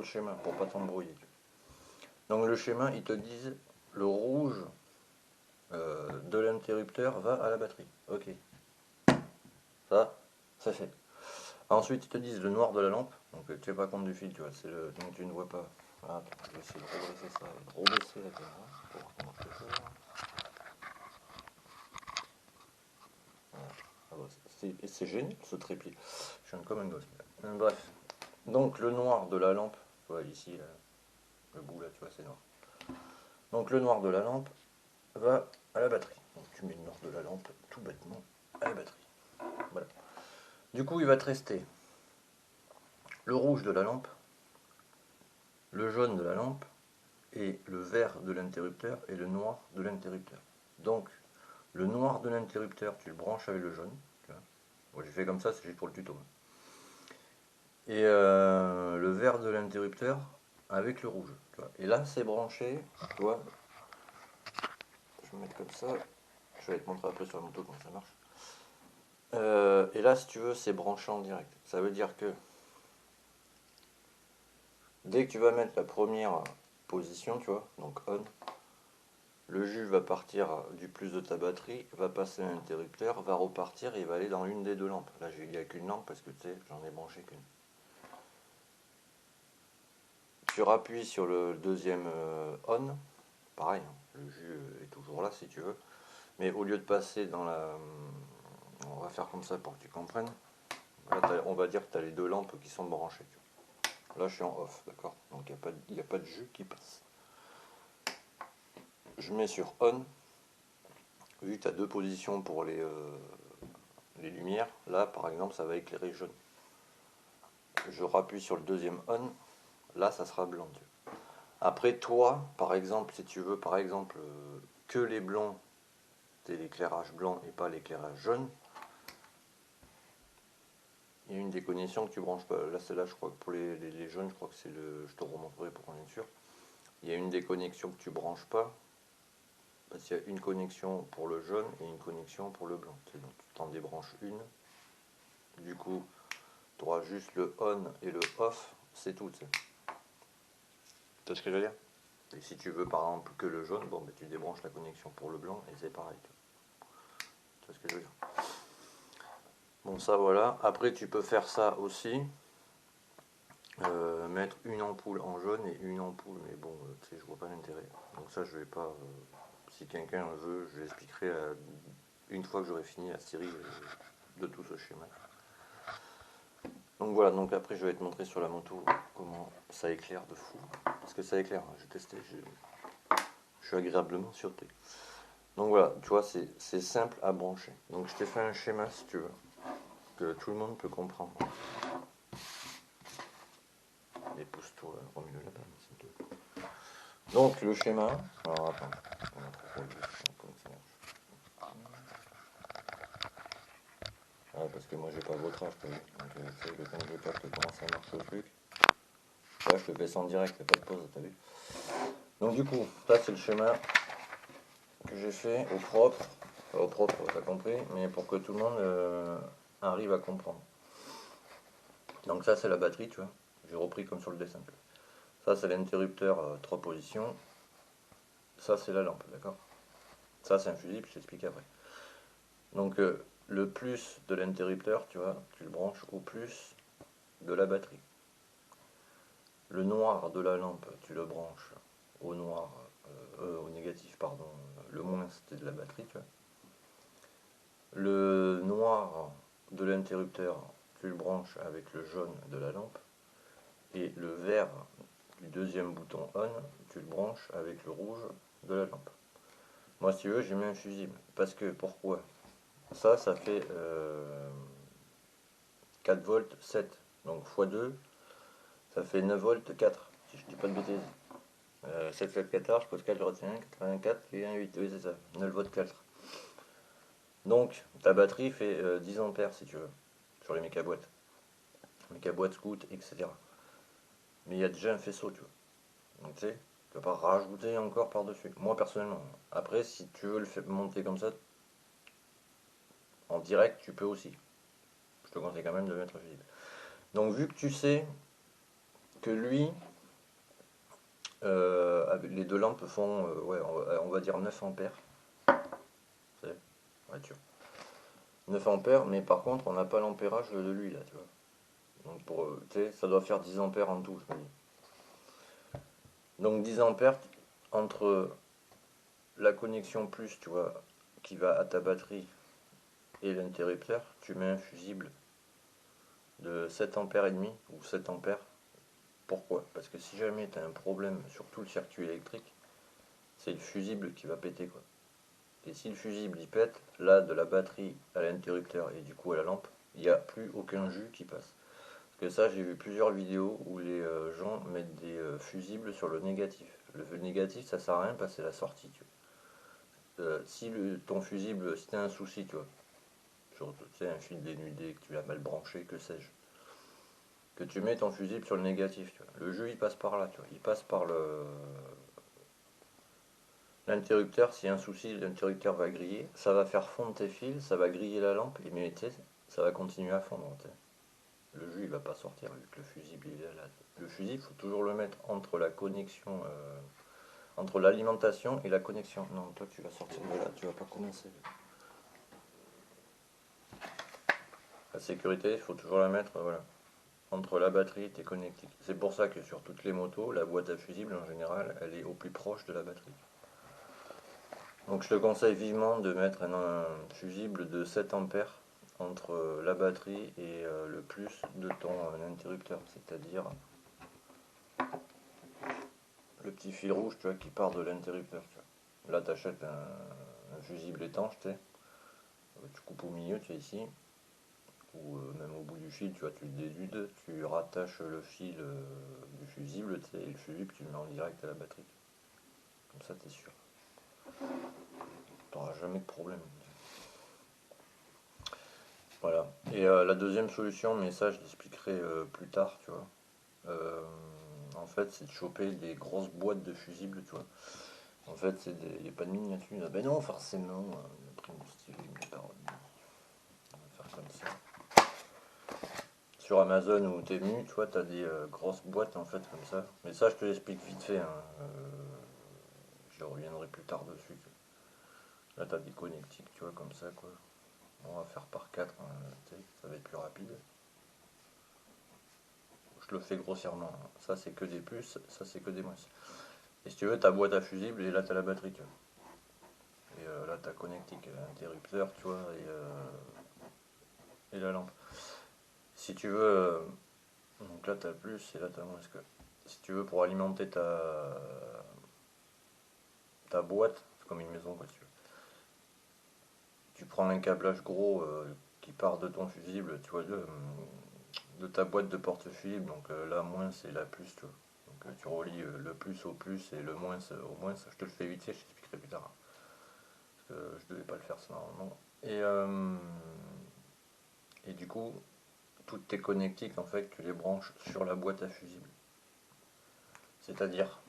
le schéma pour pas t'embrouiller. Donc le schéma, ils te disent le rouge de l'interrupteur va à la batterie. Ok. Ça fait. Ensuite, ils te disent le noir de la lampe. Donc tu fais pas compte du fil, tu vois. C'est le. Donc tu ne vois pas. Attends, je vais essayer de redresser ça et de rebaisser la caméra pour voir comment je peux faire. Voilà. Ah bah, c'est génial ce trépied. Je suis comme un gosse. Bref. Donc le noir de la lampe, tu vois ici, là, le bout là, tu vois, c'est noir. Donc le noir de la lampe va à la batterie. Donc tu mets le noir de la lampe tout bêtement à la batterie. Voilà. Du coup, il va te rester le rouge de la lampe, le jaune de la lampe, et le vert de l'interrupteur et le noir de l'interrupteur. Donc, le noir de l'interrupteur, tu le branches avec le jaune. Bon, j'ai fait comme ça, c'est juste pour le tuto. Et le vert de l'interrupteur avec le rouge. Tu vois. Et là, c'est branché. Tu vois. Je vais me mettre comme ça. Je vais te montrer après sur la moto comment ça marche. Et là, si tu veux, c'est branché en direct. Ça veut dire que dès que tu vas mettre la première position, tu vois, donc on, le jus va partir du plus de ta batterie, va passer à l'interrupteur, va repartir et va aller dans une des deux lampes. Là, il n'y a qu'une lampe parce que tu sais, j'en ai branché qu'une. Tu rappuies sur le deuxième on, pareil, hein, le jus est toujours là si tu veux, mais au lieu de passer dans la. On va faire comme ça pour que tu comprennes. Là, on va dire que tu as les deux lampes qui sont branchées. Là, je suis en off, d'accord. Donc, il n'y a pas de jus qui passe. Je mets sur on. Vu que tu as deux positions pour les lumières, là, par exemple, ça va éclairer jaune. Je rappuie sur le deuxième on. Là, ça sera blanc. Après, toi, par exemple, si tu veux, par exemple, que les blancs, t'aies l'éclairage blanc et pas l'éclairage jaune, il y a une des connexions que tu branches pas. Là, celle-là, je crois que pour les jaunes, je crois que c'est le. Je te remontrerai pour qu'on est sûr. Il y a une des connexions que tu branches pas. Parce qu'il y a une connexion pour le jaune et une connexion pour le blanc. Donc tu t'en débranches une. Du coup, tu auras juste le on et le off, c'est tout. Tu vois ce que je veux dire? Et si tu veux par exemple que le jaune, bon, ben, tu débranches la connexion pour le blanc et c'est pareil. Tu vois ce que je veux dire? Bon, ça voilà. Après, tu peux faire ça aussi. Mettre une ampoule en jaune et une ampoule, mais bon, tu sais, je vois pas l'intérêt. Donc ça, je vais pas. Si quelqu'un veut, je l'expliquerai une fois que j'aurai fini la série de tout ce schéma. Donc voilà, donc après je vais te montrer sur la moto comment ça éclaire de fou. Parce que ça éclaire, j'ai testé, je suis agréablement surpris. Donc voilà, tu vois, c'est simple à brancher. Donc je t'ai fait un schéma si tu veux, que tout le monde peut comprendre. Mais pousse-toi, remets-le là-bas, s'il te plaît. Donc le schéma, alors attends, on va trop comment ça marche. Ah, parce que moi j'ai pas votre âge, t'as vu. Donc tu sais, le temps que je capte comment ça marche le truc. Là je te fais ça en direct, y'a pas de pause, t'as vu. Donc du coup, ça c'est le schéma que j'ai fait au propre. Enfin, au propre, t'as compris, mais pour que tout le monde arrive à comprendre. Donc ça c'est la batterie, tu vois. J'ai repris comme sur le dessin. Ça c'est l'interrupteur 3 positions. Ça c'est la lampe, d'accord. Ça c'est un fusible, je t'explique après. Donc le plus de l'interrupteur, tu vois, tu le branches au plus de la batterie. Le noir de la lampe, tu le branches au noir, au négatif, pardon, le moins c'était de la batterie, tu vois. Le noir de l'interrupteur, tu le branches avec le jaune de la lampe. Et le vert du deuxième bouton on, tu le branches avec le rouge de la lampe. Moi, si tu veux, j'ai mis un fusible. Parce que, pourquoi? Ça fait 4 volts 7. Donc, x2, ça fait 9 volts 4. Si je dis pas de bêtises. 7, 7, 14, je pose 4, je retiens 84 et 1, 8. Oui, c'est ça. 9 volts 4. Donc, ta batterie fait 10 ampères, si tu veux, sur les mécaboîtes. Mécaboîtes, scouts, etc. Mais il y a déjà un faisceau, tu vois. Donc, tu sais, tu vas pas rajouter encore par-dessus. Moi, personnellement. Après, si tu veux le faire monter comme ça, en direct, tu peux aussi. Je te conseille quand même de mettre un fusible. Donc, vu que tu sais que lui, les deux lampes font, ouais, on va dire 9 ampères. C'est, ouais, tu vois. 9 ampères, mais par contre, on n'a pas l'ampérage de lui, là, tu vois. Donc, tu sais, ça doit faire 10 ampères en tout, je me dis. Donc, 10 ampères entre la connexion plus, tu vois, qui va à ta batterie et l'interrupteur, tu mets un fusible de 7 ampères et demi ou 7 ampères. Pourquoi? Parce que si jamais tu as un problème sur tout le circuit électrique, c'est le fusible qui va péter, quoi. Et si le fusible il pète, là de la batterie à l'interrupteur et du coup à la lampe, il n'y a plus aucun jus qui passe. Parce que ça, j'ai vu plusieurs vidéos où les gens mettent des fusibles sur le négatif. Le négatif, ça sert à rien parce que c'est la sortie, tu vois. Si ton fusible, si tu as un souci, tu vois, sur tu sais, un fil dénudé que tu as mal branché, que sais-je, que tu mets ton fusible sur le négatif, tu vois. Le jus il passe par là, tu vois. Il passe par l'interrupteur. S'il y a un souci, l'interrupteur va griller, ça va faire fondre tes fils, ça va griller la lampe, et mais ça va continuer à fondre. T'sais. Le jus il va pas sortir vu que le fusible il est là. Le fusible, il faut toujours le mettre entre la connexion, entre l'alimentation et la connexion. Non, toi tu vas sortir de là, tu vas pas commencer. La sécurité, il faut toujours la mettre, voilà, entre la batterie et tes connectiques. C'est pour ça que sur toutes les motos, la boîte à fusible en général, elle est au plus proche de la batterie. Donc je te conseille vivement de mettre un fusible de 7 ampères entre la batterie et le plus de ton interrupteur, c'est-à-dire le petit fil rouge, tu vois, qui part de l'interrupteur. Là, tu achètes un fusible étanche, tu coupes au milieu, tu es ici, ou même au bout du fil, tu vois, tu le dénudes, tu rattaches le fil du fusible, et le fusible, tu le mets en direct à la batterie. Comme ça, tu es sûr. Tu n'auras jamais de problème. Voilà. Et la deuxième solution, mais ça, je l'expliquerai plus tard, tu vois. En fait, c'est de choper des grosses boîtes de fusibles, tu vois. En fait, il n'y a pas de miniature. Ben non, forcément, le prix mon stylo, mes paroles. On va faire comme ça. Sur Amazon ou Temu, tu vois, tu as des grosses boîtes, en fait, comme ça. Mais ça, je te l'explique vite fait, hein. Je reviendrai plus tard dessus. Là, tu as des connectiques, tu vois, comme ça, quoi. On va faire par 4, hein, ça va être plus rapide. Je le fais grossièrement. Ça, c'est que des plus, ça, c'est que des moins. Et si tu veux, ta boîte à fusible, et là, tu as la batterie, tu vois. Et là, tu as connectique, interrupteur, tu vois, et la lampe. Si tu veux, donc là, tu as plus, et là, tu as moins. Si tu veux, pour alimenter ta boîte, c'est comme une maison, quoi, si tu veux. Tu prends un câblage gros qui part de ton fusible, tu vois, de ta boîte de porte-fusible, donc là, moins, c'est la plus, tu vois. Donc tu relis le plus au plus et le moins au moins. Je te le fais vite fait, je t'expliquerai plus tard. Parce que je devais pas le faire ça normalement. Et du coup, toutes tes connectiques, en fait, tu les branches sur la boîte à fusible. C'est-à-dire,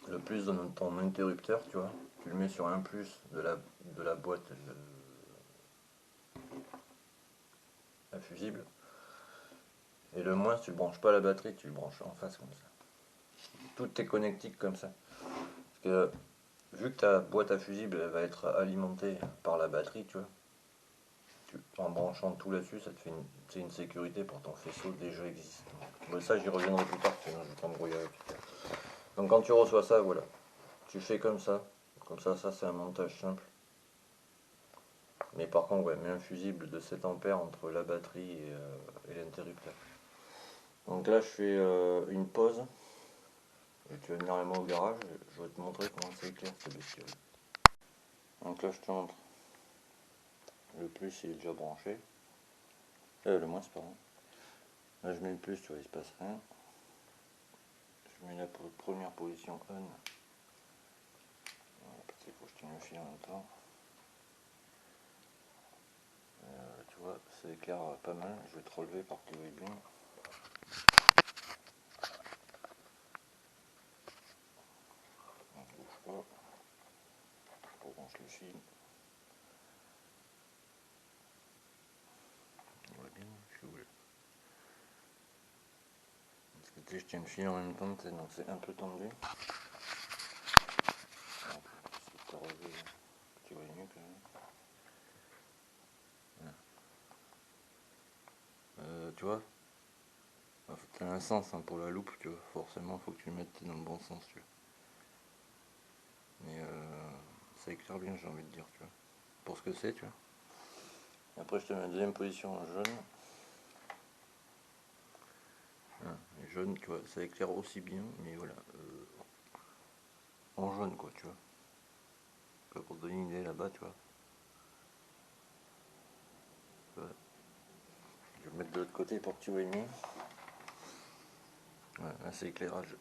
le plus de ton interrupteur, tu vois, tu le mets sur un plus de la boîte à fusible. Et le moins, tu ne branches pas la batterie, tu le branches en face comme ça. Toutes tes connectiques comme ça. Parce que vu que ta boîte à fusible elle va être alimentée par la batterie, tu vois, en branchant tout là-dessus, ça te fait une sécurité pour ton faisceau déjà existant. Bon, ça, j'y reviendrai plus tard, sinon je vais t'embrouiller avec. Donc quand tu reçois ça, voilà, tu fais comme ça. Comme ça c'est un montage simple. Mais par contre, ouais, mets un fusible de 7 ampères entre la batterie et l'interrupteur. Donc là, je fais une pause. Et tu vas venir avec moi au garage. Je vais te montrer comment ça éclaire cette bestiole. Donc là, je te montre. Le plus, il est déjà branché. Le moins, c'est pas bon. Là, je mets le plus, tu vois, il se passe rien. Je mets la première position on. Parce qu'il faut que je tienne le fil en même temps. Tu vois, ça éclaire pas mal. Je vais te relever pour que tu vois bien. On ne bouge pas. Je rebranche le fil. On voit bien, je suis où là. Est-ce que je tiens le fil en même temps, donc c'est un peu tendu. Tu vois mieux quand même. Tu vois, t'as un sens hein, pour la loupe, tu vois. Forcément, faut que tu le mettes dans le bon sens, tu vois. Mais ça éclaire bien, j'ai envie de dire, tu vois. Pour ce que c'est, tu vois. Et après, je te mets en deuxième position en jaune. Ah, et jaune, tu vois, ça éclaire aussi bien, mais voilà. En jaune, quoi, tu vois. Pour te donner une idée là-bas, tu vois. Voilà. Je vais le mettre de l'autre côté pour que tu vois mieux. Voilà, là c'est éclairage.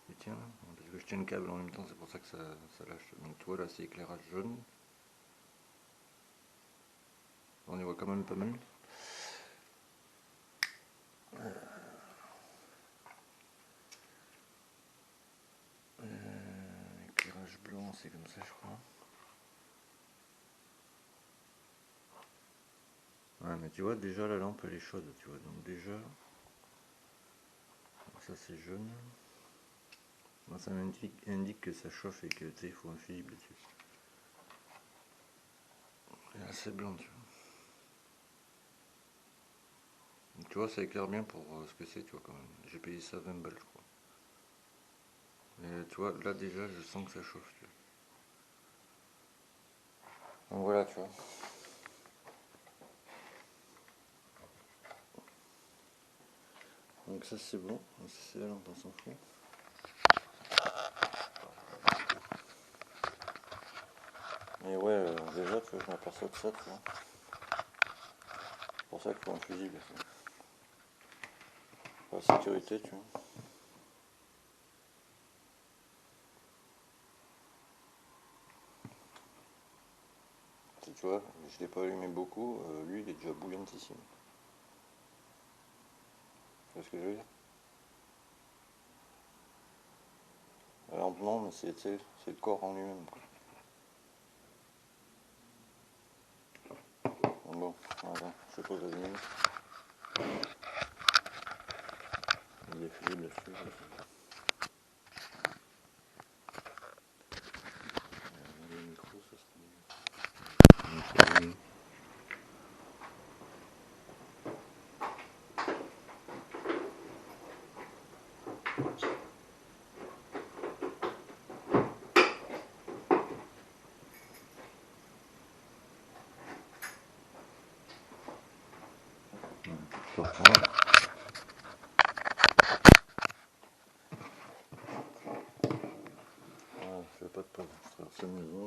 Et tiens, parce que je tiens le câble en même temps, c'est pour ça que ça lâche. Donc tu vois là c'est éclairage jaune. On y voit quand même pas mal. Éclairage blanc, c'est comme ça je crois. Ouais mais tu vois déjà la lampe elle est chaude, tu vois. Donc déjà, ça c'est jaune. Moi ça indique que ça chauffe et que tu sais, il faut un fusible dessus. Et là c'est blanc tu vois. Donc, tu vois ça éclaire bien pour ce que c'est tu vois quand même. J'ai payé ça 20 balles je crois. Et tu vois là déjà je sens que ça chauffe tu vois. Donc voilà tu vois. Donc ça c'est bon, c'est la lampe on s'en fout. Mais ouais, déjà tu vois, je m'aperçois de ça tu vois. C'est pour ça qu'il faut un fusible. Pour la sécurité tu vois. Si tu vois, je l'ai pas allumé beaucoup, lui il est déjà bouillantissime. Tu vois ce que je veux dire? La lampe non, mais c'est le corps en lui-même. Bon, voilà, je pose la lumière. Il est fusible dessus. Le micro, ça serait mieux. Voilà, je fais pas de pause, je traverse la maison.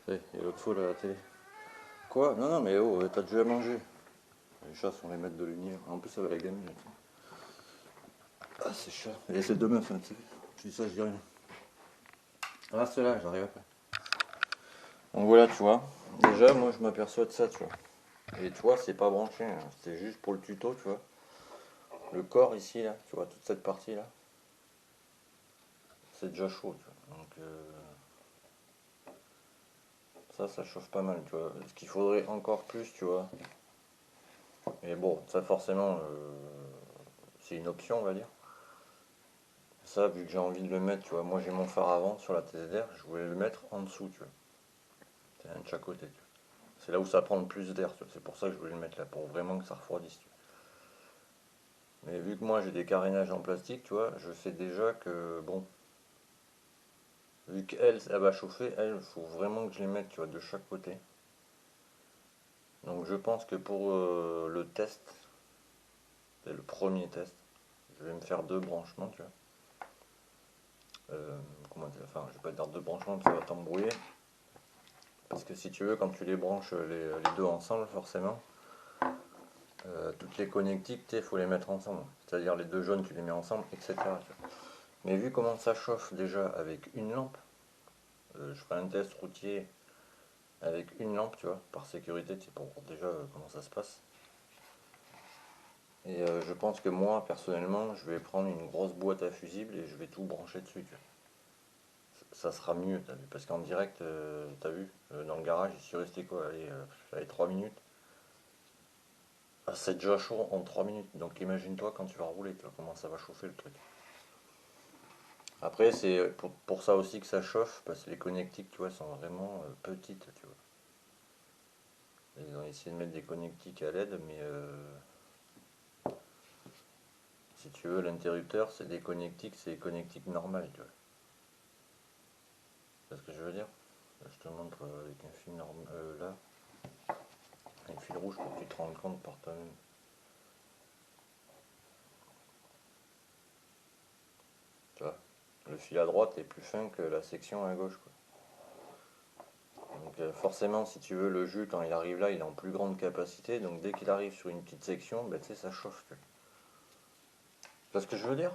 Et l'autre fois là, à la télé. Quoi? Non, non, mais oh, t'as déjà mangé. Les chats sont les maîtres de lumière. En plus, ça va la gamine. Là, ah, c'est chat. Et c'est deux meufs, hein, tu sais. Je dis ça, je dis rien. Ah, c'est là, j'arrive après. Donc voilà, tu vois. Déjà, moi, je m'aperçois de ça, tu vois. Et tu vois, c'est pas branché, hein. C'est juste pour le tuto, tu vois. Le corps ici, là, tu vois, toute cette partie là, c'est déjà chaud, tu vois. Donc ça chauffe pas mal, tu vois. Ce qu'il faudrait encore plus, tu vois. Et bon, ça forcément, c'est une option, on va dire. Ça, vu que j'ai envie de le mettre, tu vois, moi j'ai mon phare avant sur la TZR, je voulais le mettre en dessous, tu vois. C'est un de chaque côté, tu vois. C'est là où ça prend le plus d'air, tu vois. C'est pour ça que je voulais le mettre là, pour vraiment que ça refroidisse, tu vois. Mais vu que moi j'ai des carénages en plastique, tu vois, je sais déjà que, bon, vu qu'elle, elle va chauffer, elle, il faut vraiment que je les mette, tu vois, de chaque côté. Donc je pense que pour le test, c'est le premier test, je vais me faire deux branchements, tu vois. Comment dire, enfin, je vais pas dire deux branchements, ça va t'embrouiller. Parce que si tu veux, quand tu les branches les deux ensemble, forcément, toutes les connectiques, il faut les mettre ensemble. C'est-à-dire les deux jaunes, tu les mets ensemble, etc. Tu vois. Mais vu comment ça chauffe déjà avec une lampe, je ferai un test routier avec une lampe, tu vois, par sécurité, tu sais, pour déjà comment ça se passe. Et je pense que moi, personnellement, je vais prendre une grosse boîte à fusibles et je vais tout brancher dessus, tu vois. ça sera mieux, t'as vu, parce qu'en direct, t'as vu, dans le garage, il suis resté quoi, allez, 3 minutes. Ah, c'est déjà chaud en 3 minutes, donc imagine-toi quand tu vas rouler, tu vois comment ça va chauffer le truc. Après, c'est pour ça aussi que ça chauffe, parce que les connectiques, tu vois, sont vraiment petites, tu vois. Ils ont essayé de mettre des connectiques à LED, mais si tu veux, l'interrupteur, c'est des connectiques, c'est des connectiques normales, tu vois. C'est ce que je veux dire? Là, je te montre avec un fil normal, là, un fil rouge pour que tu te rendes compte par toi-même. Tu vois, le fil à droite est plus fin que la section à gauche, quoi. Donc forcément, si tu veux, le jus, quand il arrive là, il est en plus grande capacité, donc dès qu'il arrive sur une petite section, ben, tu sais, ça chauffe. Tu vois ce que je veux dire?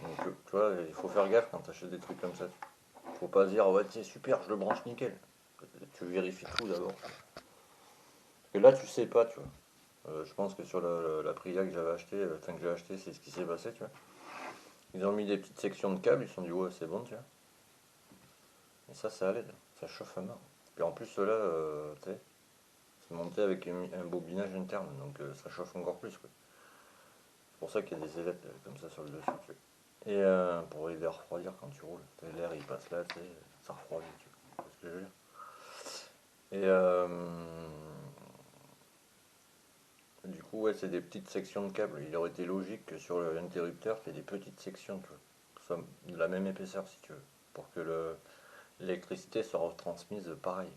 Donc, tu vois, il faut faire gaffe quand tu achètes des trucs comme ça. Faut pas se dire, ouais, c'est super, je le branche nickel. Tu vérifies tout d'abord. Parce que là, tu sais pas, tu vois. Je pense que sur la Aprilia que j'avais acheté, enfin que j'ai acheté, c'est ce qui s'est passé, tu vois. Ils ont mis des petites sections de câbles, ils se sont dit, ouais, c'est bon, tu vois. Et ça allait, ça chauffe à mort. Puis en plus, là, tu sais, c'est monté avec un bobinage interne, donc ça chauffe encore plus, quoi. C'est pour ça qu'il y a des ailettes comme ça sur le dessus, tu vois. Et pour les refroidir quand tu roules. L'air il passe là, tu sais, ça refroidit, tu vois. C'est ce que je veux dire. Et du coup, ouais, c'est des petites sections de câbles. Il aurait été logique que sur l'interrupteur, tu aies des petites sections, tu vois. Soit de la même épaisseur si tu veux. Pour que l'électricité soit retransmise pareil.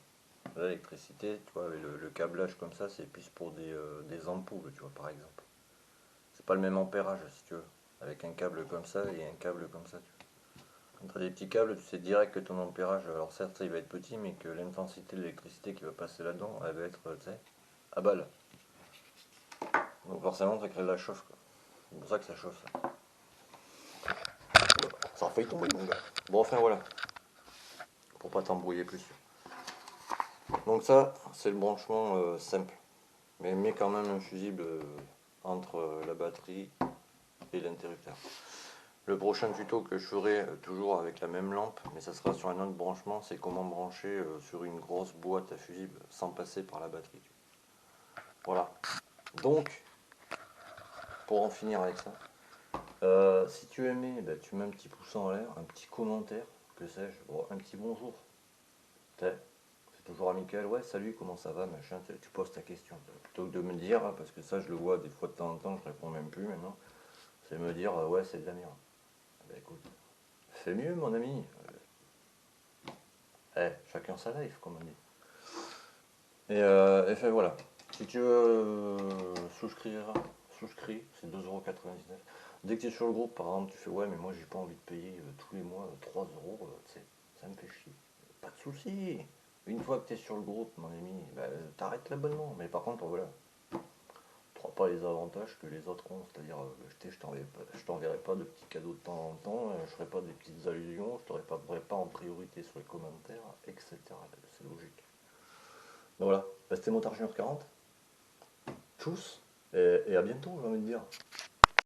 L'électricité, tu vois, avec le câblage comme ça, c'est plus pour des ampoules, tu vois, par exemple. C'est pas le même ampérage, si tu veux, avec un câble comme ça et un câble comme ça, tu vois. Quand tu as des petits câbles, tu sais direct que ton ampérage, alors certes, ça, il va être petit, mais que l'intensité de l'électricité qui va passer là-dedans, elle va être, tu sais, à balle. Donc forcément, ça crée de la chauffe, quoi. C'est pour ça que ça chauffe, ça. Ça a failli tomber, mon gars. Bon, enfin, voilà. Pour pas t'embrouiller plus. Donc ça, c'est le branchement simple. Mais mets quand même un fusible entre la batterie et l'interrupteur. Le prochain tuto que je ferai toujours avec la même lampe, mais ça sera sur un autre branchement, c'est comment brancher sur une grosse boîte à fusible sans passer par la batterie. Voilà. Donc, pour en finir avec ça, si tu aimais, bah, tu mets un petit pouce en l'air, un petit commentaire, que sais-je, bon, un petit bonjour. C'est toujours amical, ouais, salut, comment ça va, machin, tu poses ta question. Plutôt que de me dire, hein, parce que ça je le vois des fois de temps en temps, je réponds même plus maintenant, c'est me dire, ouais, c'est de la merde. Bah écoute, fais mieux mon ami. Chacun sa life, comme on dit. Et fait voilà. Si tu veux souscris, c'est 2,99 €. Dès que tu es sur le groupe, par exemple, tu fais ouais, mais moi j'ai pas envie de payer tous les mois 3 €, ça me fait chier. Pas de souci. Une fois que tu es sur le groupe, mon ami, bah, t'arrêtes l'abonnement. Mais par contre, voilà, tu n'auras pas les avantages que les autres ont. C'est-à-dire, je t'enverrai pas de petits cadeaux de temps en temps, je ferai pas des petites allusions, je te répondrai pas en priorité sur les commentaires, etc. C'est logique. Donc voilà, bah, c'était Motard Junior 40. Tchuss, et à bientôt, j'ai envie de dire.